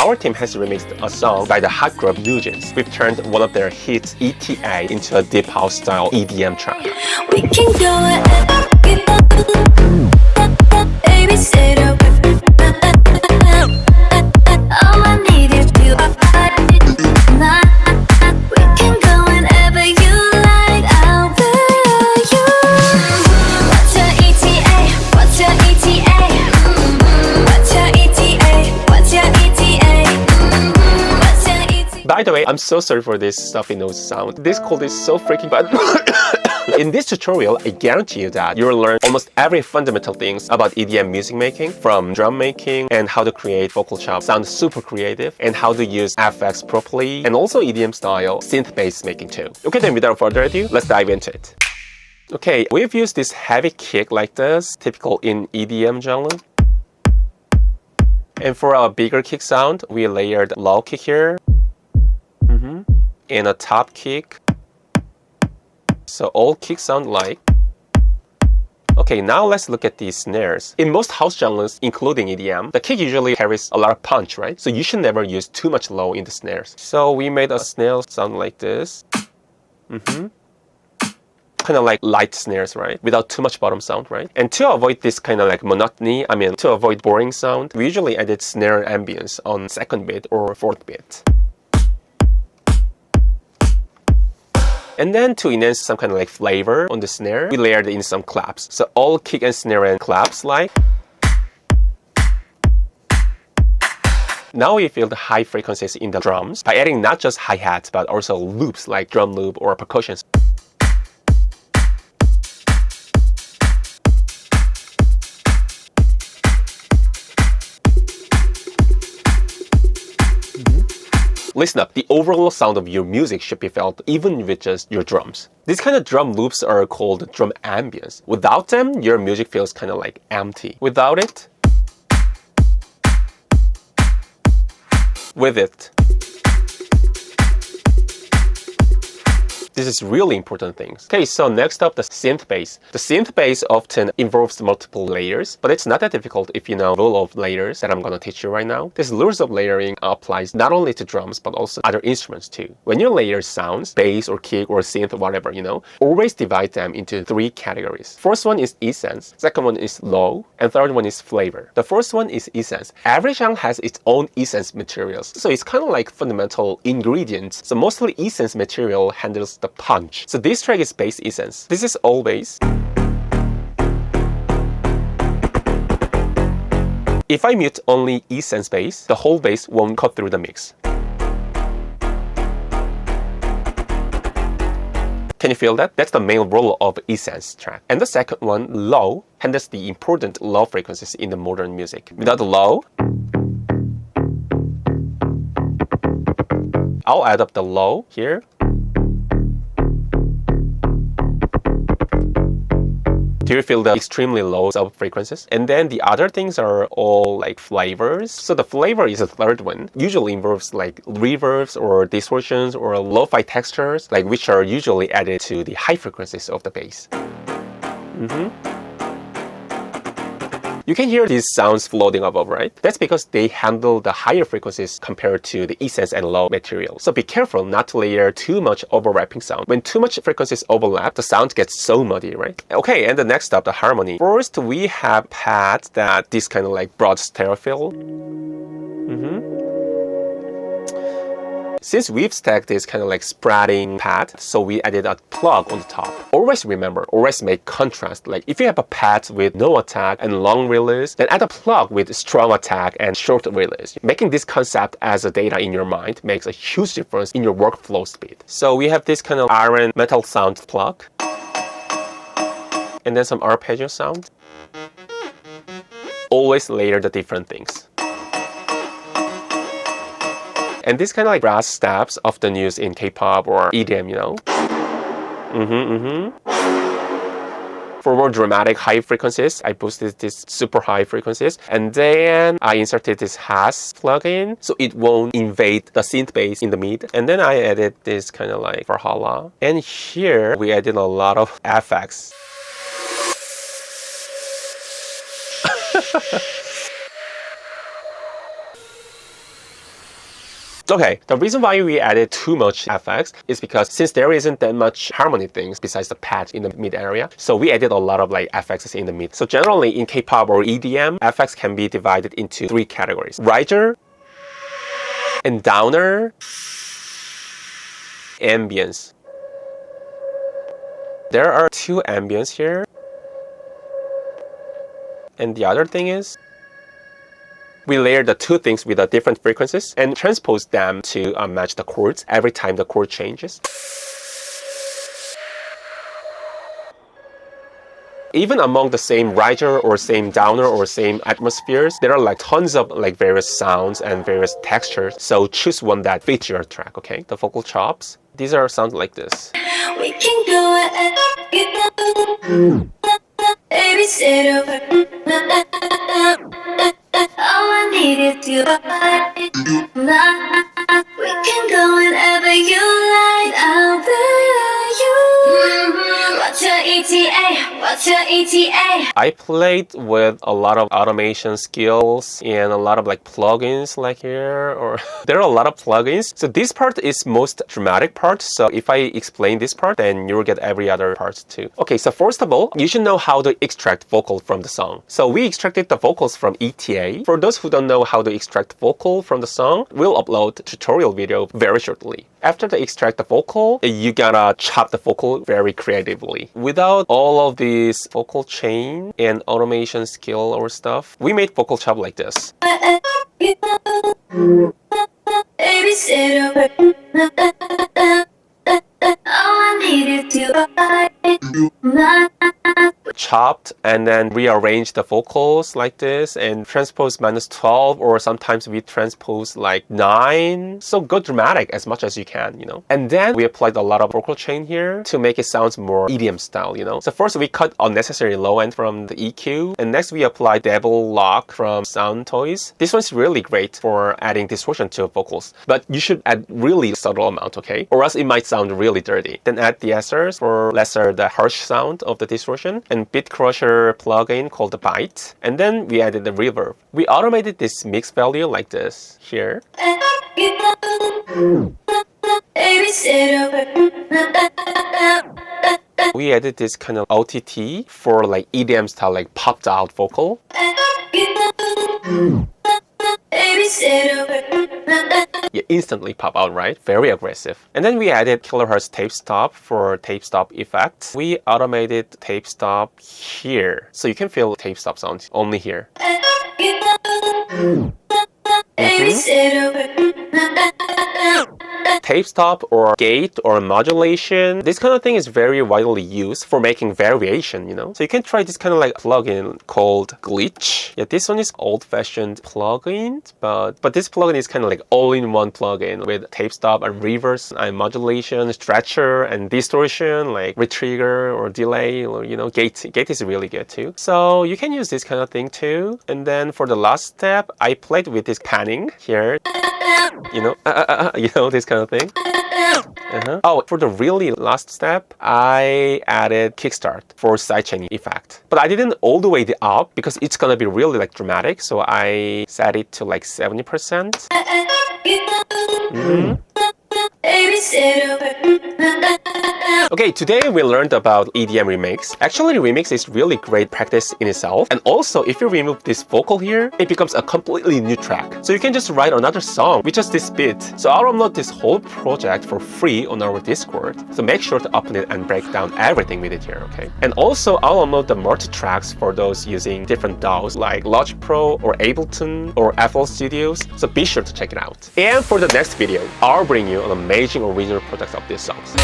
our team has remixed a song by the hot group NEWJEANS. We've turned one of their hits, ETA, into a deep house style EDM track. We can go baby, say all I need is you. We can go whenever you like. I'll be you. What's your ETA? What's your ETA? What's your ETA? What's your ETA? What's your ETA? By the way, I'm so sorry for this stuffy nose sound. This cold is so freaking bad. In this tutorial, I guarantee you that you'll learn almost every fundamental things about EDM music making, from drum making and how to create vocal chop sound super creative, and how to use FX properly, and also EDM style synth bass making too. Okay, then without further ado, let's dive into it. Okay, we've used this heavy kick like this, typical in EDM genre. And for our bigger kick sound, we layered low kick here, and a top kick. So all kicks sound like. Okay, now let's look at these snares. In most house genres, including EDM, the kick usually carries a lot of punch, right? So you should never use too much low in the snares. So we made a snare sound like this. Kind of like light snares, right? Without too much bottom sound, right? And to avoid this kind of like monotony, to avoid boring sound, we usually added snare ambience on second beat or fourth beat. And then to enhance some kind of like flavor on the snare, we layered in some claps. So all kick and snare and claps like. Now we feel the high frequencies in the drums by adding not just hi-hats but also loops like drum loop or percussions. Listen up, the overall sound of your music should be felt even with just your drums. These kind of drum loops are called drum ambience. Without them, your music feels kind of like empty. Without it, with it. This is really important things. Okay, so next up, the synth bass. The synth bass often involves multiple layers, but it's not that difficult if you know the rule of layers that I'm gonna teach you right now. This rules of layering applies not only to drums, but also other instruments too. When you layer sounds, bass or kick or synth, whatever, always divide them into three categories. First one is essence, second one is low, and third one is flavor. The first one is essence. Every genre has its own essence materials, so it's kind of like fundamental ingredients. So mostly essence material handles the punch. So this track is bass essence. This is all bass. If I mute only essence bass, the whole bass won't cut through the mix. Can you feel that? That's the main role of essence track. And the second one, low, handles the important low frequencies in the modern music. Without the low, I'll add up the low here. Do you feel the extremely low sub frequencies? And then the other things are all like flavors. So the flavor is the third one. Usually involves like reverbs or distortions or lo-fi textures, like which are usually added to the high frequencies of the bass. You can hear these sounds floating above, right? That's because they handle the higher frequencies compared to the essence and low material. So be careful not to layer too much overlapping sound. When too much frequencies overlap, the sound gets so muddy, right? Okay, and the next up, the harmony. First, we have pads that this kind of like broad stereo fill. Since we've stacked this kind of like spreading pad, so we added a plug on the top. Always remember, always make contrast. Like if you have a pad with no attack and long release, then add a plug with strong attack and short release. Making this concept as a data in your mind makes a huge difference in your workflow speed. So we have this kind of iron metal sound plug. And then some arpeggio sound. Always layer the different things. And this kind of like brass stabs often used in K-pop or EDM, For more dramatic high frequencies, I boosted this super high frequencies, and then I inserted this hash plugin so it won't invade the synth bass in the mid. And then I added this kind of like Valhalla. And here we added a lot of FX. Okay, the reason why we added too much effects is because since there isn't that much harmony things besides the pad in the mid area, so we added a lot of like effects in the mid. So generally in K-pop or EDM, effects can be divided into 3 categories: riser and downer, ambience. There are 2 ambience here. And the other thing is, we layer the 2 things with the different frequencies and transpose them to match the chords every time the chord changes. Even among the same riser or same downer or same atmospheres, there are like tons of like various sounds and various textures. So choose one that fits your track, okay? The vocal chops, these are sounds like this. We can go baby, sit over. All I need is you. We can go whenever you like. I'll be you. What's your ETA? What's your ETA? I played with a lot of automation skills and a lot of like plugins like here, or there are a lot of plugins. So this part is most dramatic part. So if I explain this part, then you'll get every other part too. Okay, so first of all, you should know how to extract vocal from the song. So we extracted the vocals from ETA. For those who don't know how to extract vocal from the song, we'll upload a tutorial video very shortly. After they extract the vocal, you gotta chop the vocal very creatively. Without all of this vocal chain and automation skill or stuff, we made vocal chop like this. Baby, sit over. All I need is you. Chopped and then rearrange the vocals like this and transpose -12, or sometimes we transpose like 9. So go dramatic as much as you can, you know. And then we applied a lot of vocal chain here to make it sound more EDM style, you know. So first we cut unnecessary low end from the EQ, and next we applied Devil Lock from Sound Toys. This one's really great for adding distortion to vocals, but you should add really subtle amount, okay? Or else it might sound really dirty. Then add de-essers for lesser the harsh sound of the distortion, and Beat Crusher plugin called the Byte. And then we added the reverb. We automated this mix value like this here. We added this kind of OTT for like EDM style, like popped out vocal. You instantly pop out, right? Very aggressive. And then we added kilohertz tape stop for tape stop effect. We automated tape stop here, so you can feel tape stop sound only here. Tape stop or gate or modulation, this kind of thing is very widely used for making variation, you know. So you can try this kind of like plugin called Glitch. Yeah, this one is old-fashioned plugin, but this plugin is kind of like all-in-one plugin with tape stop and reverse and modulation, stretcher and distortion, like retrigger or delay, or you know, gate is really good too. So you can use this kind of thing too. And then for the last step, I played with this panning here. You know, this kind of thing. Oh, for the really last step, I added kickstart for sidechain effect. But I didn't all the way up because it's gonna be really like dramatic, so I set it to like 70%. Okay, today we learned about EDM remix. Actually, remix is really great practice in itself. And also, if you remove this vocal here, it becomes a completely new track. So you can just write another song with just this beat. So I'll upload this whole project for free on our Discord. So make sure to open it and break down everything with it here, okay? And also, I'll upload the multi-tracks for those using different DAWs like Logic Pro or Ableton or flstudio. So be sure to check it out. And for the next video, I'll bring you an amazing original products of these songs.